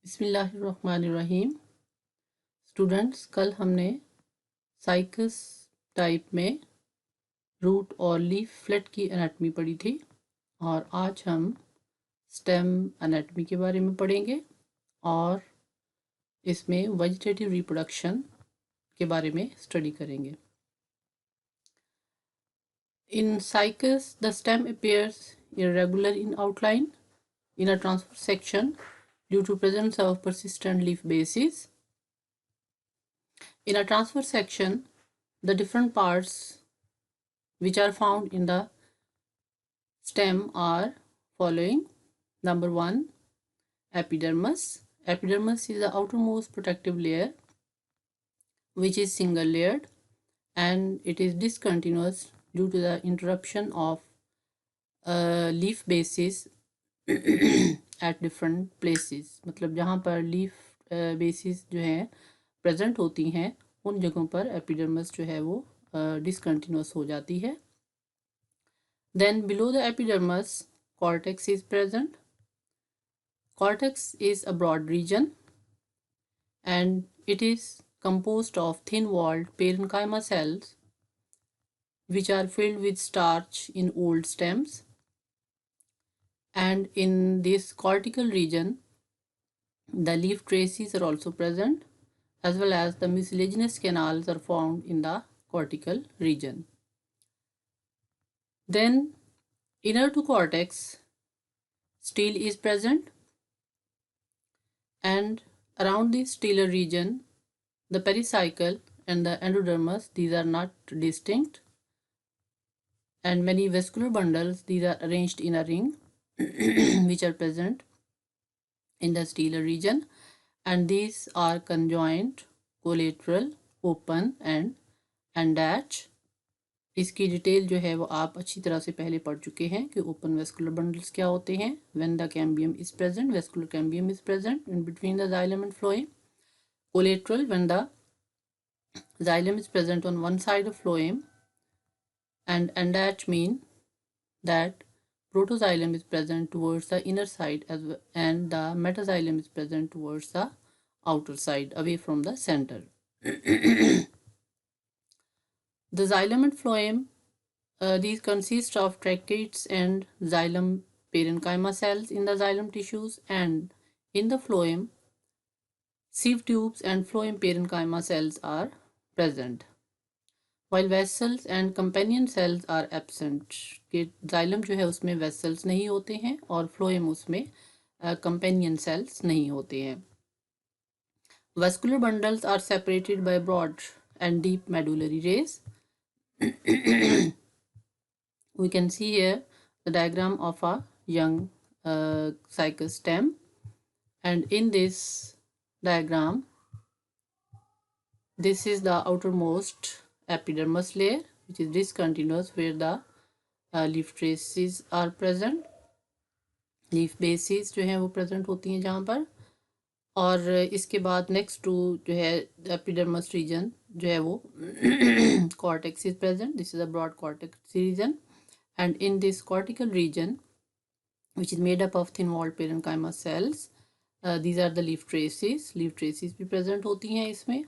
बिस्मिल्लाहिर्रहमानिर्रहीम। स्टूडेंट्स, कल हमने साइकस टाइप में रूट और लीफलेट की एनाटमी पढ़ी थी और आज हम स्टेम एनाटमी के बारे में पढ़ेंगे और इसमें वेजिटेटिव रिप्रोडक्शन के बारे में स्टडी करेंगे। इन cycas the stem appears irregular in outline in a transverse section due to presence of persistent leaf bases. In a transverse section, the different parts which are found in the stem are following. Number 1, epidermis. Epidermis is the outermost protective layer which is single layered and it is discontinuous due to the interruption of leaf bases at different places. मतलब जहाँ पर leaf bases जो हैं present होती हैं उन जगहों पर epidermis जो है वो discontinuous हो जाती है. Then below the epidermis, cortex is present. Cortex is a broad region and it is composed of thin-walled parenchyma cells which are filled with starch in old stems. And in this cortical region, the leaf traces are also present as well as the mucilaginous canals are found in the cortical region. Then inner to cortex, stele is present and around the stellar region, the pericycle and the endodermis, these are not distinct, and many vascular bundles, these are arranged in a ring which are present in the stellar region, and these are conjoint, collateral, open and endach. इसकी detail जो है वो आप अच्छी तरह से पहले पढ़ चुके हैं कि ओपन वेस्कुलर बंडल्स क्या होते हैं. When the cambium is present, vascular cambium is present in between the xylem and phloem. Collateral, when the xylem is present on one side of phloem, and endach mean that protoxylem is present towards the inner side as well, and the metaxylem is present towards the outer side away from the center. The xylem and phloem, these consist of tracheids and xylem parenchyma cells in the xylem tissues, and in the phloem sieve tubes and phloem parenchyma cells are present, while vessels and companion cells are absent. कि xylem जो है उसमें vessels नहीं होते हैं और phloem उसमें companion cells नहीं होते हैं. Vascular bundles are separated by broad and deep medullary rays. We can see here the diagram of a young cycas stem, and in this diagram, this is the outermost epidermis layer which is discontinuous where the leaf traces are present. Leaf basis जो है वो present होती हैं जहाँ पर, और इसके बाद नेक्स्ट टू जो है एपिडर्मस रीजन जो है वो cortex is present. This is a broad cortex region and in this cortical region which is made up of thin walled parenchyma cells, these are the leaf traces. Leaf traces भी present होती हैं इसमें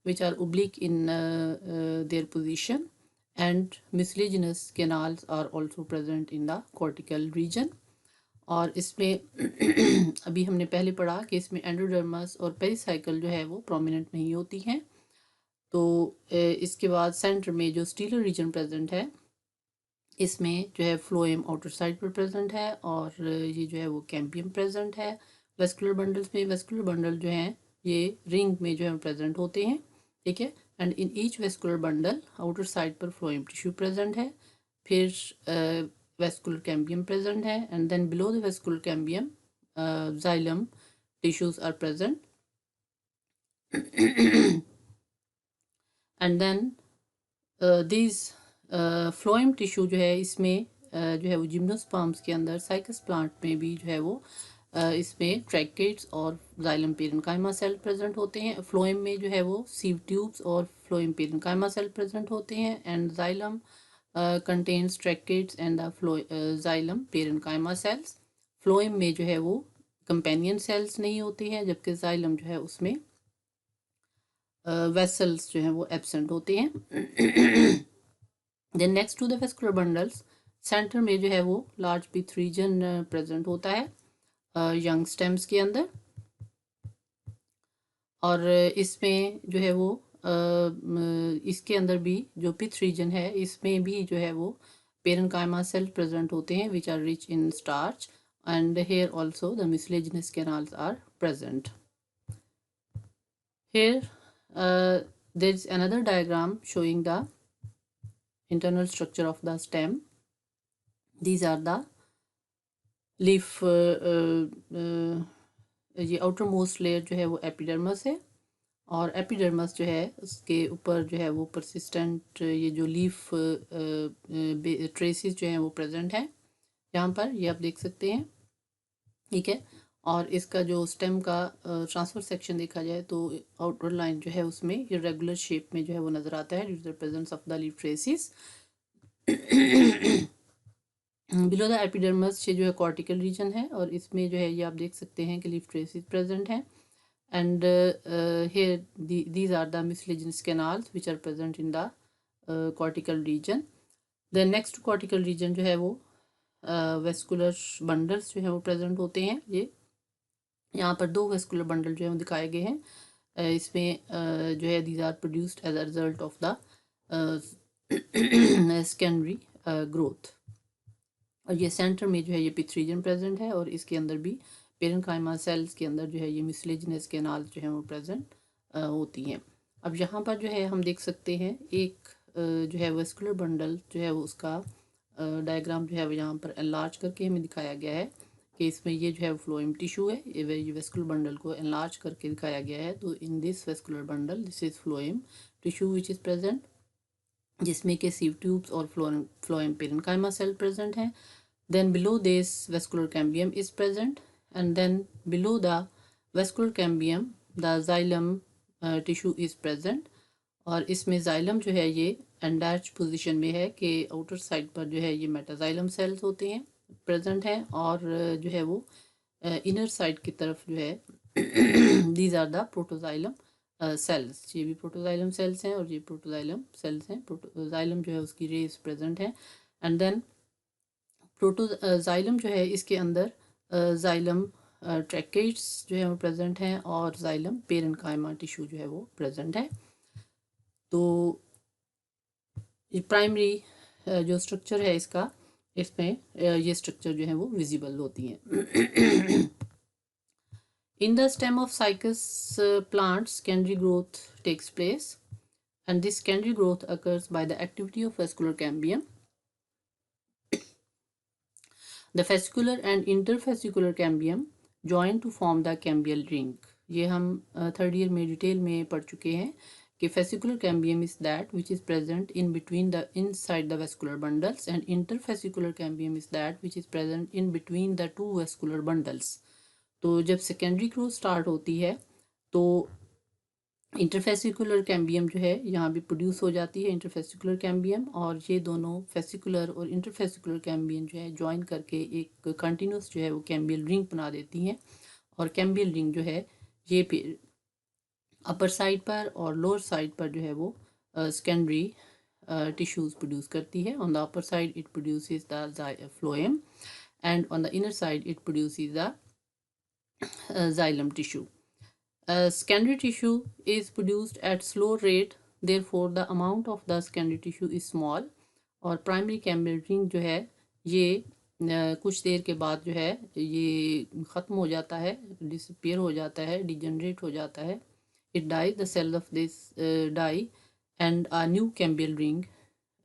which are oblique in their position, and mucilaginous canals are also present in the cortical region. और इसमें अभी हमने पहले पढ़ा कि इसमें एंडोडर्मस और पेरिसाइकिल जो है वो प्रोमिनेंट नहीं होती हैं. तो इसके बाद सेंटर में जो स्टीलर रीजन प्रेजेंट है इसमें जो है फ्लोएम आउटर साइड पर प्रेजेंट है और ये जो है वो कैम्बियम प्रेजेंट है. वेस्कुलर बंडल्स में वेस्कुलर बंडल जो हैं ये रिंग में जो है प्रेजेंट होते हैं, ठीक है. And in each vascular bundle outer side पर फ्लोएम टिश्यू प्रेजेंट है, फिर वेस्कुलर कैम्बियम प्रेजेंट है, and then below the vascular cambium xylem tissues are present. And then these phloem tissue जो है इसमें जो है वो जिम्नोस्पर्म्स के अंदर साइकस प्लांट में भी जो है वो इसमें ट्रैकेट्स और जाइलम पेरेन्काइमा सेल प्रेजेंट होते हैं. फ्लोएम में जो है वो सीव ट्यूब्स और फ्लोएम पेरेन्काइमा सेल प्रेजेंट होते हैं, and xylem contains tracheids and the xylem parenchyma cells. Phloem में जो है वो कंपेनियन सेल्स नहीं होती हैं, जबकि जाइलम जो है उसमें वेसल्स जो हैं वो एब्सेंट होते हैं। Then next to the vascular bundles, centre में जो है वो लार्ज पिथ रीजन प्रेजेंट होता है यंग स्टेम्स के अंदर, और इसमें जो है वो इसके अंदर भी जो पिथ रीजन है इसमें भी जो है वो पेरेन्काइमा सेल प्रेजेंट होते हैं which are rich in starch, and here also the mucilaginous canals are present. Here there is another diagram showing the internal structure of the stem. These are the leaf ये outer most layer जो है वो epidermis है, और epidermis जो है उसके ऊपर जो है वो persistent ये जो लीफ ट्रेसेस जो हैं वो प्रेजेंट है यहाँ पर, ये आप देख सकते हैं, ठीक है। और इसका जो स्टेम का ट्रांसफर सेक्शन देखा जाए तो आउटर लाइन जो है उसमें इरेगुलर शेप में जो है वो नज़र आता है due to the presence of the leaf traces. Below the epidermis ये जो है कॉर्टिकल रीजन है, और इसमें जो है ये आप देख सकते हैं कि लीफ ट्रेसेस प्रेजेंट हैं, and here these are the mucilaginous canals which are present in the cortical region. The next cortical region जो है वो वेस्कुलर बंडल्स जो है वो प्रेजेंट होते हैं। ये यहाँ पर 2 वेस्कुलर बंडल जो है वो दिखाए गए हैं, इसमें जो है these are produced as a result of the secondary growth, और ये सेंटर में जो है ये पिथ रीजन प्रेजेंट है, और इसके अंदर भी पेरेन्काइमा सेल्स के अंदर जो है ये म्यूसिलेजिनस कैनाल्स जो है वो प्रेजेंट होती हैं। अब यहाँ पर जो है हम देख सकते हैं एक जो है वेस्कुलर बंडल जो है वो उसका डायग्राम जो है वो यहाँ पर एनलार्ज करके हमें दिखाया गया है कि इसमें ये जो है फ्लोएम टिश्यू है, ये वेस्कुलर बंडल को एनलार्ज करके दिखाया गया है। तो in this vascular bundle this is phloem tissue which is present, जिसमें के सीव ट्यूब्स और फ्लोएम पेरेन्काइमा सेल प्रेजेंट हैं। Then below this vascular cambium is present, and then below the vascular cambium the xylem tissue is present, और इसमें xylem जो है ये endarch position में है कि आउटर साइड पर जो है ये मेटाजाइलम सेल्स होते हैं प्रेजेंट हैं, और जो है वो इनर साइड की तरफ जो है these are the protoxylem cells, ये भी प्रोटोजाइलम सेल्स हैं और ये प्रोटोजाइलम सेल्स हैं। प्रोटोजाइलम जो है उसकी रेस प्रेजेंट है, एंड देन प्रोटोजाइलम जो है इसके अंदर जाइलम ट्रैकेट्स जो है वो प्रेजेंट हैं, और जाइलम पेरेन्काइमा टिश्यू जो है वो प्रेजेंट है। तो ये प्राइमरी जो स्ट्रक्चर है इसका, इसमें ये स्ट्रक्चर जो है वो विजिबल होती हैं। In the stem of cycas plants secondary growth takes place, and this secondary growth occurs by the activity of vascular cambium. The fascicular and interfascicular cambium join to form the cambial ring. ये हम third year में detail में पढ़ चुके हैं कि fascicular cambium is that which is present in between the inside the vascular bundles, and interfascicular cambium is that which is present in between the two vascular bundles. तो जब secondary growth start होती है तो interfascicular cambium जो है यहाँ भी produce हो जाती है इंटरफेसिकुलर कैम्बियम, और ये दोनों फेसिकुलर और इंटरफेसिकुलर कैम्बियम जो है ज्वाइन करके एक कंटिन्यूस जो है वो कैम्बियल रिंग बना देती हैं, और कैम्बियल रिंग जो है ये फिर अपर साइड पर और लोअर साइड पर जो है वो सेकेंडरी टिश्यूज प्रोड्यूस करती है। On the upper side it produces the phloem, and on the inner side it produces the xylem tissue. Secondary tissue is produced at slow rate, therefore the amount of the secondary tissue is small, और primary cambial ring जो है ये कुछ देर के बाद जो है ये ख़त्म हो जाता है, डिसअपियर हो जाता है, डिजनरेट हो जाता है, it dies, the cell of this die, and a new cambial ring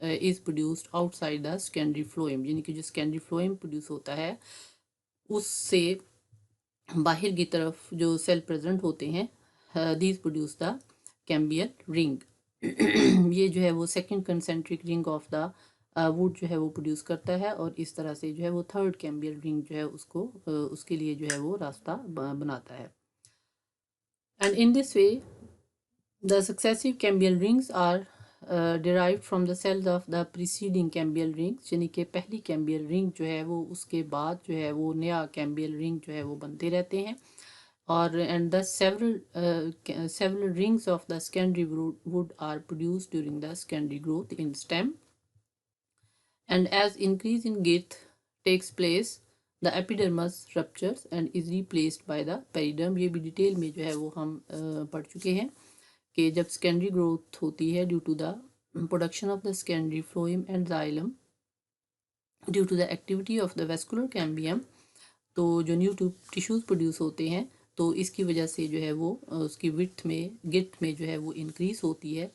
is produced outside the secondary phloem, यानी कि जो secondary phloem प्रोड्यूस होता है उससे बाहर की तरफ जो सेल प्रेजेंट होते हैं these produce the cambial ring. ये जो है वो second concentric ring of the wood जो है वो प्रोड्यूस करता है, और इस तरह से जो है वो थर्ड कैम्बियल रिंग जो है उसको उसके लिए जो है वो रास्ता बनाता है। And in this way the successive cambial rings are derived from the cells of the preceding cambial rings, यानी कि पहली कैम्बियल रिंग जो है वो उसके बाद जो है वो नया कैम्बियल रिंग जो है वो बनते रहते हैं. और and the several rings of the secondary wood are produced during the secondary growth in stem. And as increase in girth takes place, the epidermis ruptures and is replaced by the periderm. ये भी detail में जो है वो हम पढ़ चुके हैं कि जब सेकेंडरी ग्रोथ होती है due to the production of the secondary phloem and xylem due to the activity of the vascular cambium, तो जो न्यू टिश्यूज प्रोड्यूस होते हैं तो इसकी वजह से जो है वो उसकी विड्थ में गिर्थ में जो है वो इंक्रीज होती है.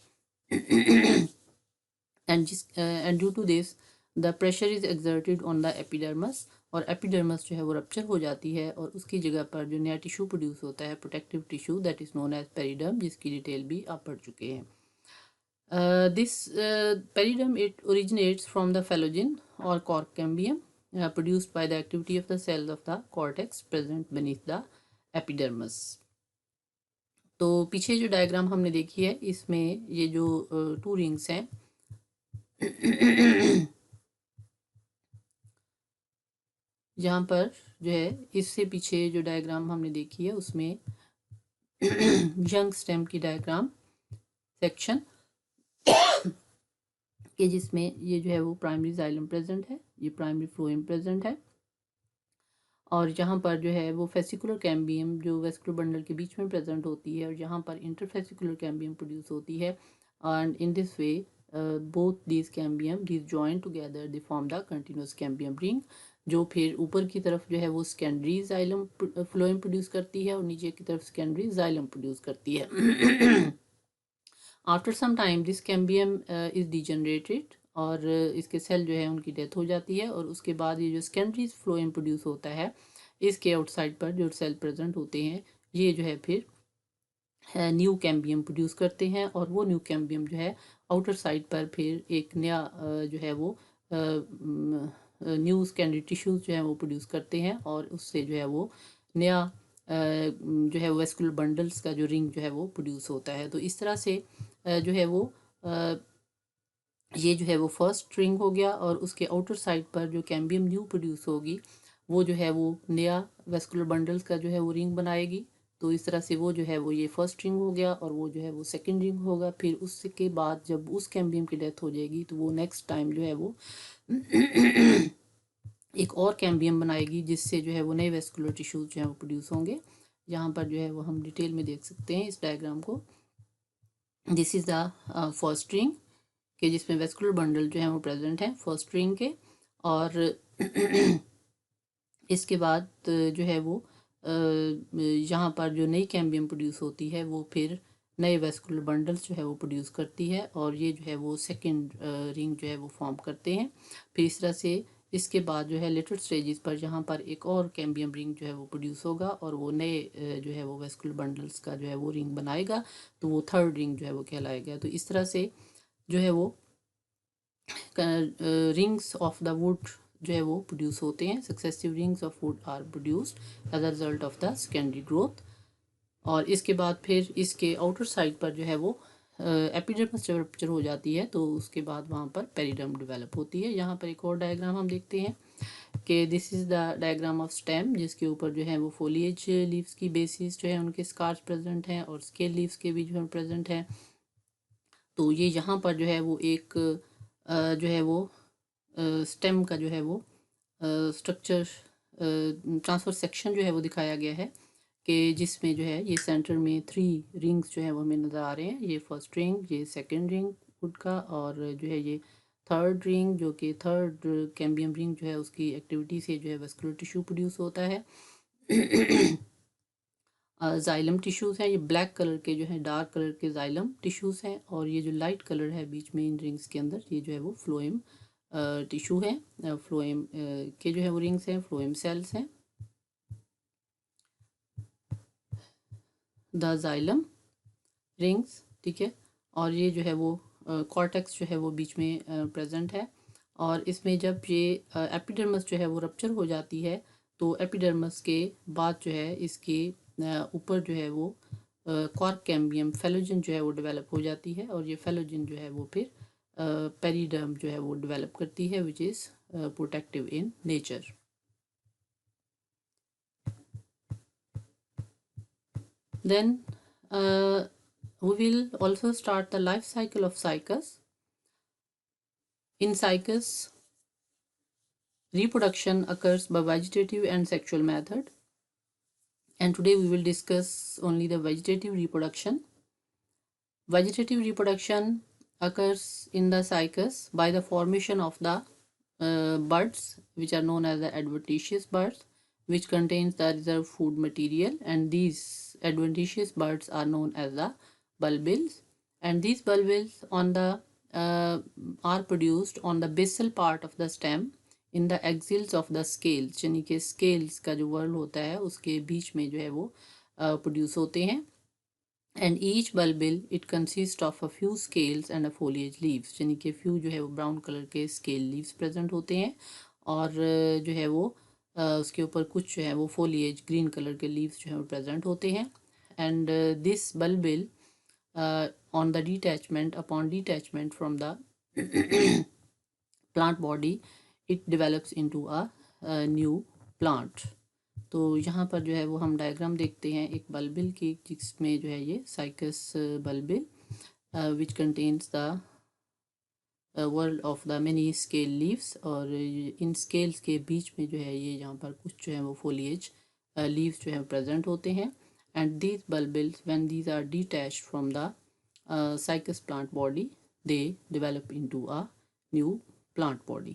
And due to this the pressure is exerted on the epidermis, और एपिडर्मस जो है वो रप्चर हो जाती है और उसकी जगह पर जो नया टिश्यू प्रोड्यूस होता है protective tissue that is known as periderm, जिसकी डिटेल भी आप पढ़ चुके हैं. This periderm, it originates from the phellogen or cork cambium produced by the activity of the cells of the cortex present beneath the epidermis. तो पीछे जो diagram हमने देखी है इसमें ये जो 2 रिंग्स हैं यहाँ पर जो है इससे पीछे जो डायग्राम हमने देखी है उसमें यंग स्टेम की डायग्राम सेक्शन कि जिसमें ये जो है वो प्राइमरी जाइलम प्रेजेंट है, ये प्राइमरी फ्लोएम प्रेजेंट है, और यहाँ पर जो है वो फेसिकुलर कैम्बियम जो वेस्कुलर बंडल के बीच में प्रेजेंट होती है और यहाँ पर इंटरफेसिकुलर कैम्बियम प्रोड्यूस होती है. And in this way both these cambium these join together they form the continuous cambium ring, जो फिर ऊपर की तरफ जो है वो सेकेंडरी जाइलम फ्लोएम प्रोड्यूस करती है और नीचे की तरफ सेकेंडरी जाइलम प्रोड्यूस करती है. After some time this cambium is degenerated, और इसके सेल जो है उनकी डेथ हो जाती है, और उसके बाद ये जो सेकेंडरी फ्लोएम प्रोड्यूस होता है इसके आउटसाइड पर जो सेल प्रेजेंट होते हैं ये जो है फिर न्यू कैम्बियम प्रोड्यूस करते हैं, और वो न्यू कैम्बियम जो है आउटर साइड पर फिर एक नया जो है वो न्यू सेकेंडरी टिश्यूज जो है वो प्रोड्यूस करते हैं, और उससे जो है वो नया जो है वेस्कुलर बंडल्स का जो रिंग जो है वो प्रोड्यूस होता है. तो इस तरह से जो है वो ये जो है वो फर्स्ट रिंग हो गया, और उसके आउटर साइड पर जो कैम्बियम न्यू प्रोड्यूस होगी वो जो है वो नया वेस्कुलर बंडल्स का जो है वो रिंग बनाएगी. तो इस तरह से वो जो है वो ये फर्स्ट रिंग हो गया, और वो जो है वो सेकंड रिंग होगा. फिर उसके बाद जब उस कैम्बियम की डेथ हो जाएगी तो वो नेक्स्ट टाइम जो है वो एक और कैम्बियम बनाएगी, जिससे जो है वो नए वेस्कुलर टिश्यूज जो है वो प्रोड्यूस होंगे. यहाँ पर जो है वो हम डिटेल में देख सकते हैं इस डायग्राम को. This is the first ring के जिसमें वेस्कुलर बंडल जो है वो प्रेजेंट है फर्स्ट रिंग के, और इसके बाद जो है वो यहाँ पर जो नई कैम्बियम प्रोड्यूस होती है वो फिर नए वेस्कुलर बंडल्स जो है वो प्रोड्यूस करती है, और ये जो है वो सेकंड रिंग जो है वो फॉर्म करते हैं. फिर इस तरह से इसके बाद जो है लेटर स्टेजेस पर यहाँ पर एक और कैम्बियम रिंग जो है वो प्रोड्यूस होगा, और वो नए जो है वो वेस्कुलर बंडल्स का जो है वो रिंग बनाएगा, तो वो थर्ड रिंग जो है वो कहलाएगा. तो इस तरह से जो है वो रिंग्स ऑफ द वुड जो है वो प्रोड्यूस होते हैं. Successive rings of wood are produced as a result of the secondary growth. और इसके बाद फिर इसके आउटर साइड पर जो है वो एपिडर्मिस जब रप्चर हो जाती है तो उसके बाद वहाँ पर पेरिडर्म डेवलप होती है. यहाँ पर एक और डायग्राम हम देखते हैं कि this is the diagram of stem, जिसके ऊपर जो है वो फोलिएज लीव्स की बेसिस जो है उनके स्कार्स प्रेजेंट हैं और स्केल लीव्स के भी जो है प्रेजेंट हैं. तो ये यहाँ पर जो है वो एक जो है वो स्टेम का जो है वो स्ट्रक्चर ट्रांसफर सेक्शन जो है वो दिखाया गया है कि जिसमें जो है ये सेंटर में 3 रिंग्स जो है वो हमें नज़र आ रहे हैं. ये फर्स्ट रिंग, ये सेकंड रिंग वुड का, और जो है ये थर्ड रिंग जो कि थर्ड कैम्बियम रिंग जो है उसकी एक्टिविटी से जो है वेस्कुलर टिश्यू प्रोड्यूस होता है. जाइलम टिश्यूज़ हैं, ये ब्लैक कलर के जो है डार्क कलर के जाइलम टिश्यूज़ हैं, और ये जो लाइट कलर है बीच में इन रिंग्स के अंदर ये जो है वो फ्लोएम टिश्यू है. फ्लोएम के जो है वो रिंग्स हैं, फ्लोएम सेल्स हैं. द जाइलम रिंग्स, ठीक है, और ये जो है वो कॉर्टेक्स जो है वो बीच में प्रेजेंट है. और इसमें जब ये एपिडर्मस जो है वो रप्चर हो जाती है तो एपिडर्मस के बाद जो है इसके ऊपर जो है वो कॉर्क कैम्बियम फेलोजन जो है वो डेवलप हो जाती है, और ये फेलोजन जो है वो फिर पेरिडर्म जो है वो डेवलप करती है, which is protective in nature. Then we will also start the life cycle of cycas. In cycas, reproduction occurs by vegetative and sexual method, and today we will discuss only the vegetative reproduction. Vegetative reproduction occurs in the cycas by the formation of the buds, which are known as the adventitious buds, which contains the reserved food material, and these adventitious buds are known as the bulbils, and these bulbils on the are produced on the basal part of the stem in the axils of the scales, यानी कि scales का जो whorl होता है उसके बीच में जो है वो प्रोड्यूस होते हैं. And each bulbil it consists of a few scales and a foliage leaves, यानी कि few जो है वो ब्राउन कलर के स्केल लीव्स प्रेजेंट होते हैं, और जो है वो उसके ऊपर कुछ जो है वो फोलिएज ग्रीन कलर के लीव्स जो है वो प्रेजेंट होते हैं. And this bulbil on the detachment, upon detachment from the plant body, it develops into a new plant. तो यहाँ पर जो है वो हम डायग्राम देखते हैं एक बल्बिल की, जिसमें जो है ये cycas bulbil which contains the world of the many scale leaves, और इन स्केल्स के बीच में जो है ये यहाँ पर कुछ जो है वो फोलिएज लीव्स जो है प्रेजेंट होते हैं. And these bulbils when these are detached from the cycas plant body, they develop into a new plant body.